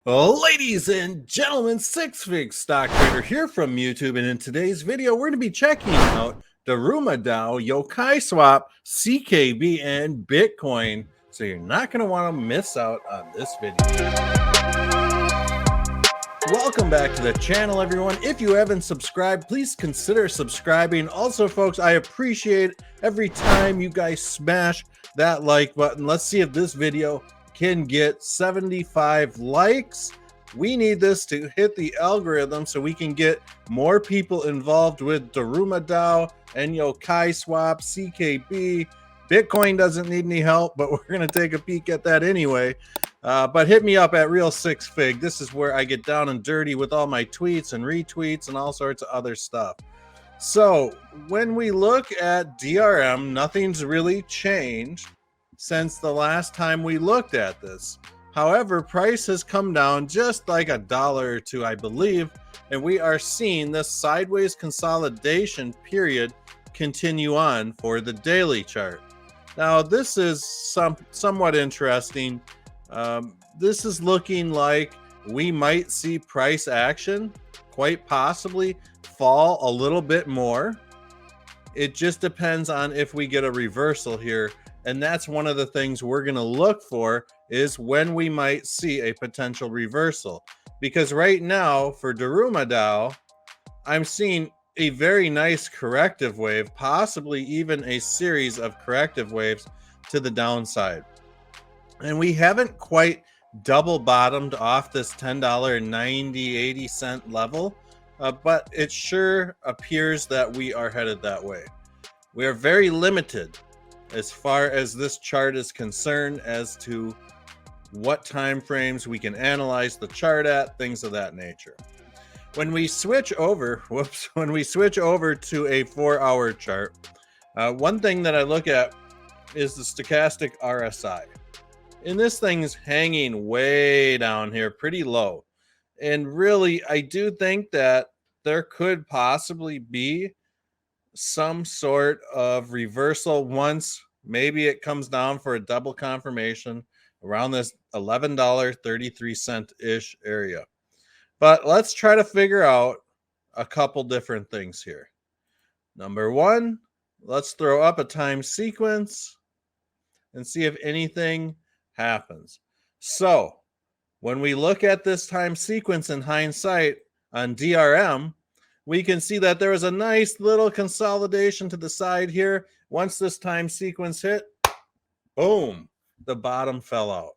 Well, ladies and gentlemen, Six Fig Stock Trader here from YouTube, and in today's video, we're going to be checking out Daruma DAO, Yokai Swap, CKB, and Bitcoin. So you're not going to want to miss out on this video. Welcome back to the channel, everyone. If you haven't subscribed, please consider subscribing. Also, folks, I appreciate every time you guys smash that like button. Let's see if this video can get 75 likes. We need this to hit the algorithm so we can get more people involved with Daruma DAO and Yokai Swap, CKB. Bitcoin doesn't need any help, but we're going to take a peek at that anyway. But hit me up at Real Six Fig. This is where I get down and dirty with all my tweets and retweets and all sorts of other stuff. So when we look at DRM, nothing's really changed since the last time we looked at this. However, price has come down just like $1 or $2, I believe, and we are seeing this sideways consolidation period continue on for the daily chart. Now, this is somewhat interesting. This is looking like we might see price action quite possibly fall a little bit more. It just depends on if we get a reversal here. And that's one of the things we're going to look for, is when we might see a potential reversal. Because right now for Daruma DAO, I'm seeing a very nice corrective wave, possibly even a series of corrective waves to the downside. And we haven't quite double bottomed off this $10.90-80 level, but it sure appears that we are headed that way. We are very limited as far as this chart is concerned as to what time frames we can analyze the chart at, things of that nature. When we switch over, to a 4-hour chart, one thing that I look at is the stochastic RSI. And this thing's hanging way down here, pretty low. And really, I do think that there could possibly be some sort of reversal once maybe it comes down for a double confirmation around this $11.33-ish area. But let's try to figure out a couple different things here. Number one, let's throw up a time sequence and see if anything happens. So when we look at this time sequence in hindsight on DRM, we can see that there was a nice little consolidation to the side here. Once this time sequence hit, boom, the bottom fell out.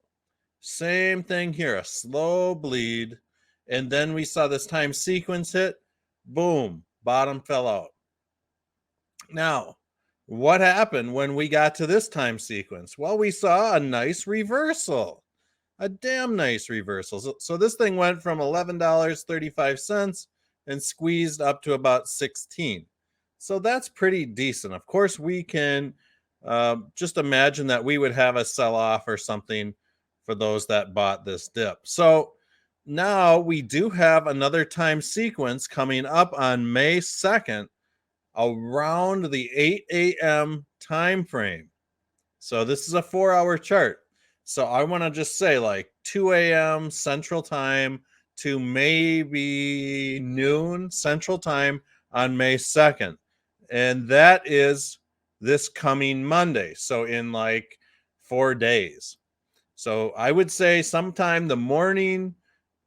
Same thing here, a slow bleed. And then we saw this time sequence hit, boom, bottom fell out. Now, what happened when we got to this time sequence? Well, we saw a nice reversal, a damn nice reversal. So this thing went from $11.35 and squeezed up to about 16. So that's pretty decent. Of course, we can just imagine that we would have a sell-off or something for those that bought this dip. So now we do have another time sequence coming up on May 2nd around the 8 a.m. time frame. So this is a 4-hour chart. So I want to just say like 2 a.m. Central Time to maybe noon Central Time on May 2nd. And that is this coming Monday. So in like 4 days. So I would say sometime the morning,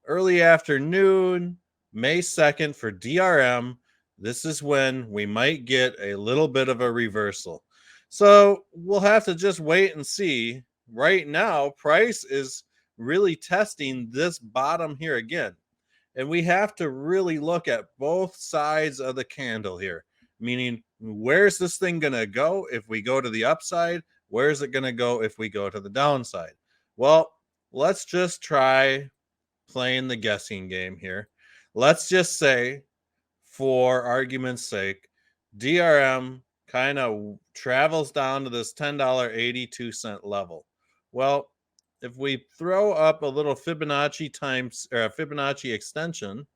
early afternoon, May 2nd for DRM. This is when we might get a little bit of a reversal. So we'll have to just wait and see. Right now, price is really testing this bottom here again. And we have to really look at both sides of the candle here, meaning where's this thing going to go if we go to the upside? Where's it going to go if we go to the downside? Well, let's just try playing the guessing game here. Let's just say, for argument's sake, DRM kind of travels down to this $10.82 level. Well, if we throw up a little Fibonacci Fibonacci extension,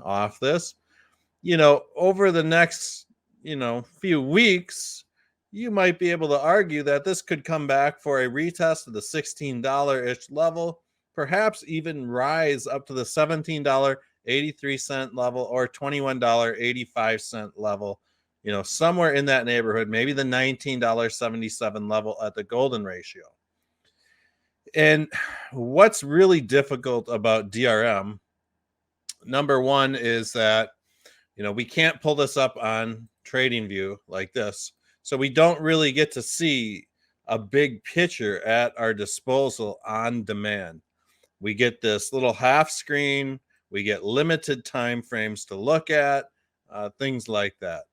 off this, over the next, few weeks, you might be able to argue that this could come back for a retest of the $16-ish level perhaps even rise up to the $17.83 level or $21.85 level, somewhere in that neighborhood, maybe the $19.77 level at the golden ratio. And what's really difficult about DRM, number one, is that we can't pull this up on TradingView like this. So we don't really get to see a big picture at our disposal on demand. We get this little half screen. We get limited time frames to look at, things like that.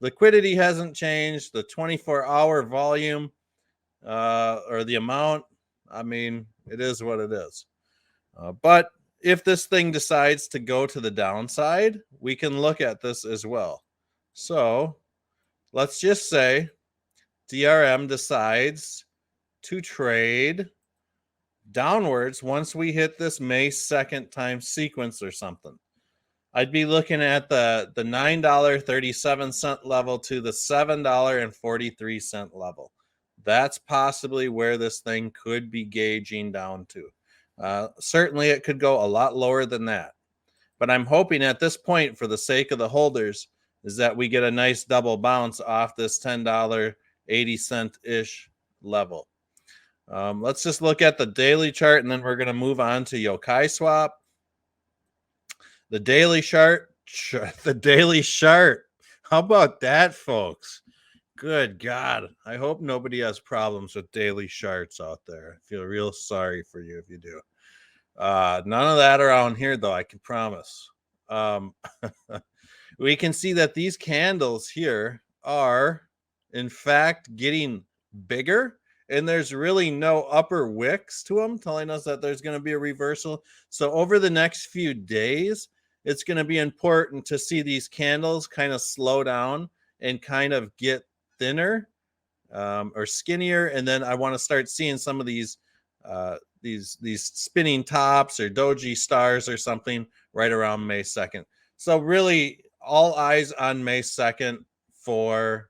Liquidity hasn't changed. The 24-hour volume or the amount, I mean, it is what it is. But if this thing decides to go to the downside, we can look at this as well. So let's just say DRM decides to trade downwards once we hit this May 2nd time sequence or something. I'd be looking at the $9.37 level to the $7.43 level. That's possibly where this thing could be gauging down to. Certainly it could go a lot lower than that. But I'm hoping at this point, for the sake of the holders, is that we get a nice double bounce off this $10.80-ish level. Let's just look at the daily chart, and then we're going to move on to Yokai Swap. The daily chart. How about that, folks? Good God. I hope nobody has problems with daily charts out there. I feel real sorry for you if you do. None of that around here, though, I can promise. We can see that these candles here are, in fact, getting bigger, and there's really no upper wicks to them, telling us that there's going to be a reversal. So over the next few days, it's going to be important to see these candles kind of slow down and kind of get thinner or skinnier. And then I want to start seeing some of these spinning tops or doji stars or something right around May 2nd. So really all eyes on May 2nd for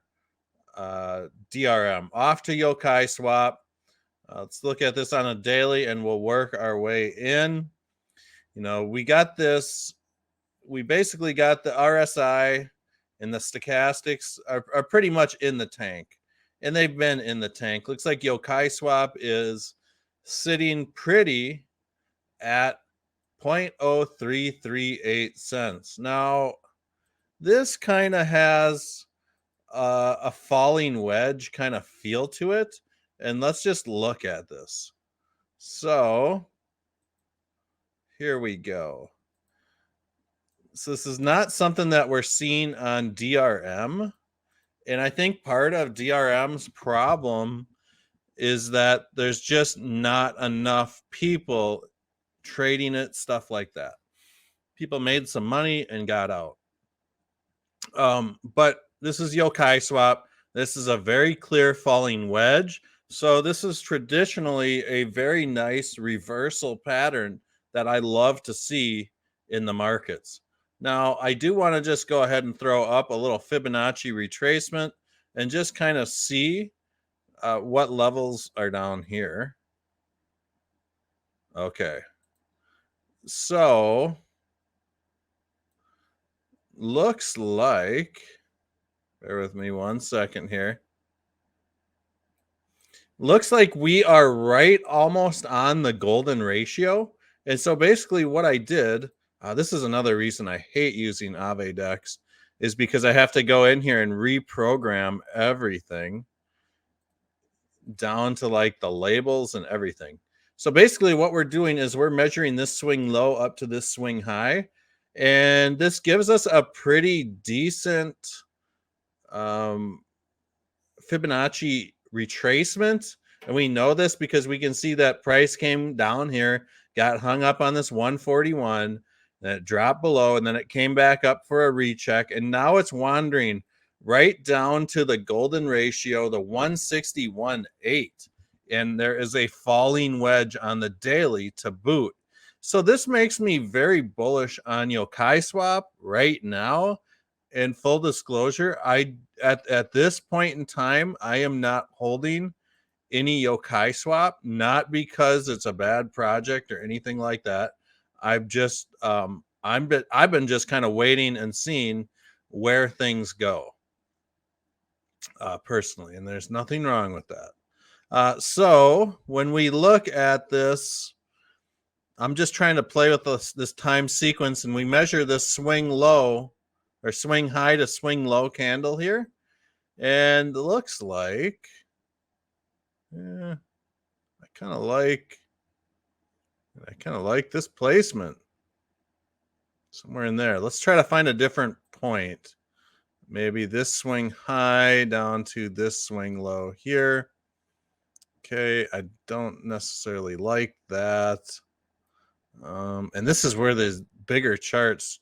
DRM. Off to Yokai Swap. Let's look at this on a daily and we'll work our way in. We got this. We basically got the RSI and the stochastics are pretty much in the tank. And they've been in the tank. Looks like Yokai Swap is sitting pretty at 0.0338 cents. Now, this kind of has a falling wedge kind of feel to it. And let's just look at this. So here we go. So this is not something that we're seeing on DRM. And I think part of DRM's problem is that there's just not enough people trading it, stuff like that. People made some money and got out. But this is Yokai Swap. This is a very clear falling wedge. So this is traditionally a very nice reversal pattern that I love to see in the markets. Now, I do want to just go ahead and throw up a little Fibonacci retracement and just kind of see what levels are down here. Okay. So, looks like, bear with me 1 second here. Looks like we are right almost on the golden ratio. And so basically what I did, this is another reason I hate using AveDex, is because I have to go in here and reprogram everything down to like the labels and everything. So basically what we're doing is we're measuring this swing low up to this swing high. And this gives us a pretty decent Fibonacci retracement. And we know this because we can see that price came down here, got hung up on this 141, then it dropped below, and then it came back up for a recheck. And now it's wandering right down to the golden ratio, the 161.8. And there is a falling wedge on the daily to boot. So this makes me very bullish on Yokai Swap right now. And full disclosure, at this point in time, I am not holding any Yokai Swap, not because it's a bad project or anything like that. I've just I've been just kind of waiting and seeing where things go personally, and there's nothing wrong with that. So when we look at this, I'm just trying to play with this time sequence, and we measure this swing low or swing high to swing low candle here, and it looks like I kind of like this placement somewhere in there. Let's try to find a different point. Maybe this swing high down to this swing low here. Okay, I don't necessarily like that. And this is where the bigger charts,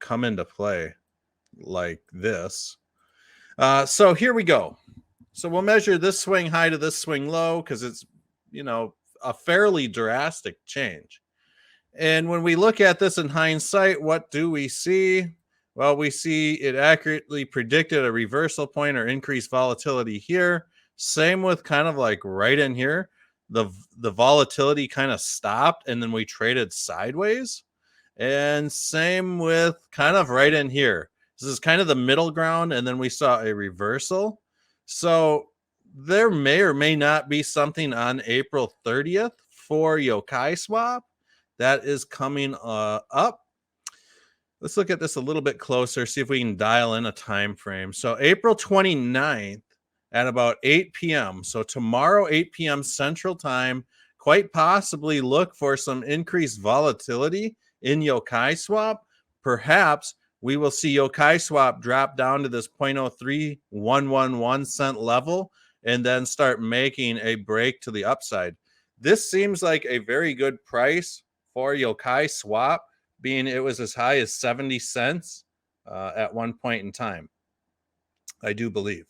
come into play like this. So here we go. So we'll measure this swing high to this swing low because it's, a fairly drastic change. And when we look at this in hindsight, what do we see? Well, we see it accurately predicted a reversal point or increased volatility here. Same with kind of like right in here. The volatility kind of stopped and then we traded sideways. And same with kind of right in here. This is kind of the middle ground, and then we saw a reversal. So there may or may not be something on April 30th for Yokai Swap that is coming up. Let's look at this a little bit closer, see if we can dial in a time frame. So April 29th at about 8 p.m. So tomorrow, 8 p.m. Central Time, quite possibly look for some increased volatility in Yokai Swap. Perhaps we will see Yokai Swap drop down to this 0.03111 cent level and then start making a break to the upside. This seems like a very good price for Yokai Swap, being it was as high as 70 cents at one point in time, I do believe.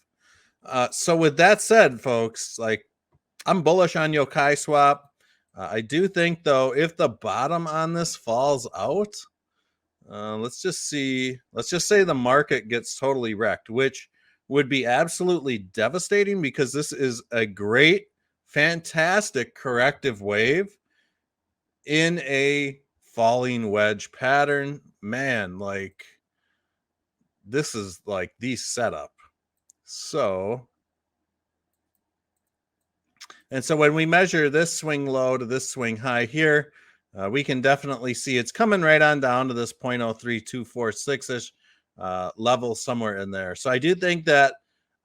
So with that said, folks, like I'm bullish on Yokai Swap. I do think, though, if the bottom on this falls out, let's just say the market gets totally wrecked, which would be absolutely devastating because this is a great, fantastic corrective wave in a falling wedge pattern. Man, like this is like the setup. So when we measure this swing low to this swing high here, we can definitely see it's coming right on down to this 0.03246-ish level somewhere in there. So I do think that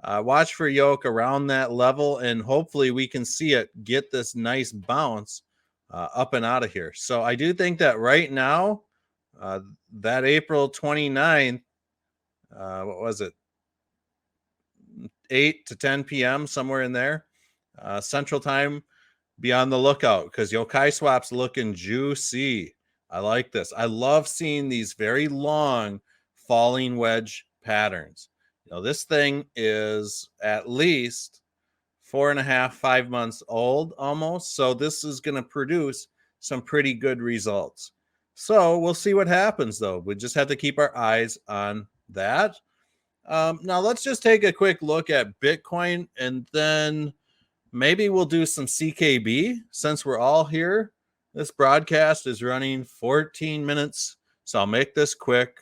watch for Yoke around that level, and hopefully we can see it get this nice bounce up and out of here. So I do think that right now, that April 29th, what was it? 8 to 10 p.m., somewhere in there, Central Time, be on the lookout because Yokai Swap's looking juicy. I like this. I love seeing these very long falling wedge patterns. This thing is at least 4.5, 5 months old almost. So this is going to produce some pretty good results. So we'll see what happens, though. We just have to keep our eyes on that. Now let's just take a quick look at Bitcoin, and then maybe we'll do some CKB since we're all here. This broadcast is running 14 minutes, so I'll make this quick.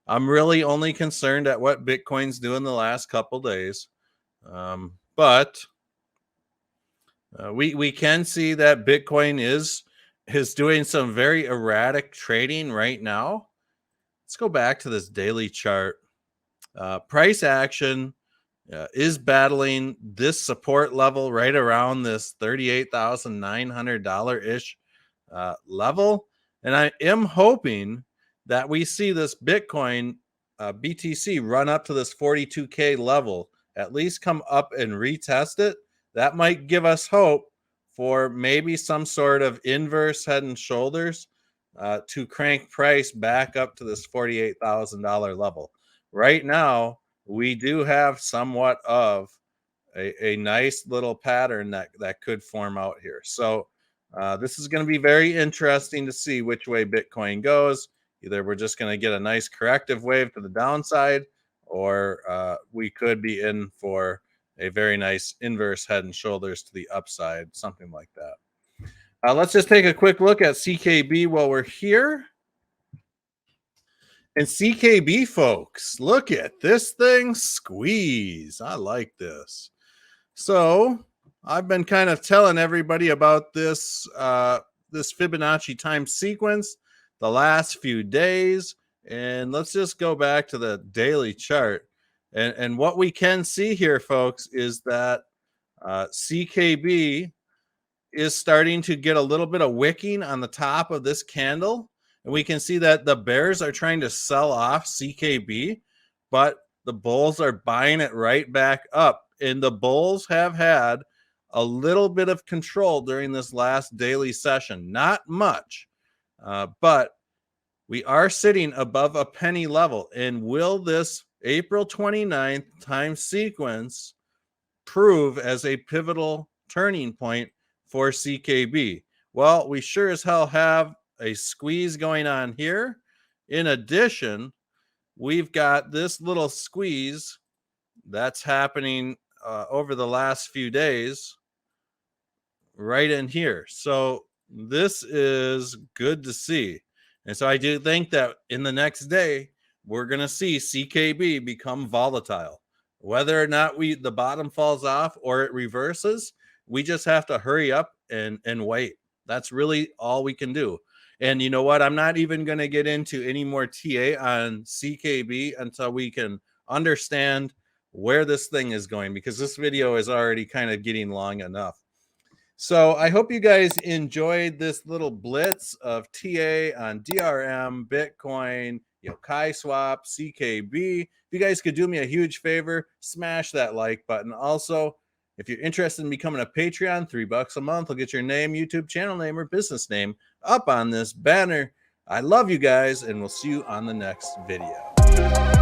I'm really only concerned at what Bitcoin's doing the last couple days. But we can see that Bitcoin is doing some very erratic trading right now. Let's go back to this daily chart. Price action is battling this support level right around this $38,900-ish level. And I am hoping that we see this Bitcoin BTC run up to this 42K level, at least come up and retest it. That might give us hope for maybe some sort of inverse head and shoulders to crank price back up to this $48,000 level. Right now, we do have somewhat of a nice little pattern that could form out here. So this is going to be very interesting to see which way Bitcoin goes. Either we're just going to get a nice corrective wave to the downside, or we could be in for a very nice inverse head and shoulders to the upside, something like that. Let's just take a quick look at CKB while we're here. And CKB, folks, look at this thing squeeze. I like this. So I've been kind of telling everybody about this this Fibonacci time sequence the last few days. And let's just go back to the daily chart. And what we can see here, folks, is that CKB is starting to get a little bit of wicking on the top of this candle. And we can see that the bears are trying to sell off CKB, but the bulls are buying it right back up. And the bulls have had a little bit of control during this last daily session. Not much, but we are sitting above a penny level. And will this April 29th time sequence prove as a pivotal turning point for CKB? Well, we sure as hell have a squeeze going on here. In addition, we've got this little squeeze that's happening over the last few days right in here. So this is good to see. And so I do think that in the next day, we're going to see CKB become volatile. Whether or not the bottom falls off or it reverses, we just have to hurry up and wait. That's really all we can do. And you know what? I'm not even going to get into any more TA on CKB until we can understand where this thing is going, because this video is already kind of getting long enough. So I hope you guys enjoyed this little blitz of TA on DRM, Bitcoin, Yokai Swap, CKB. If you guys could do me a huge favor, smash that like button. Also, if you're interested in becoming a Patreon, $3 a month will get your name, YouTube channel name, or business name up on this banner. I love you guys, and we'll see you on the next video.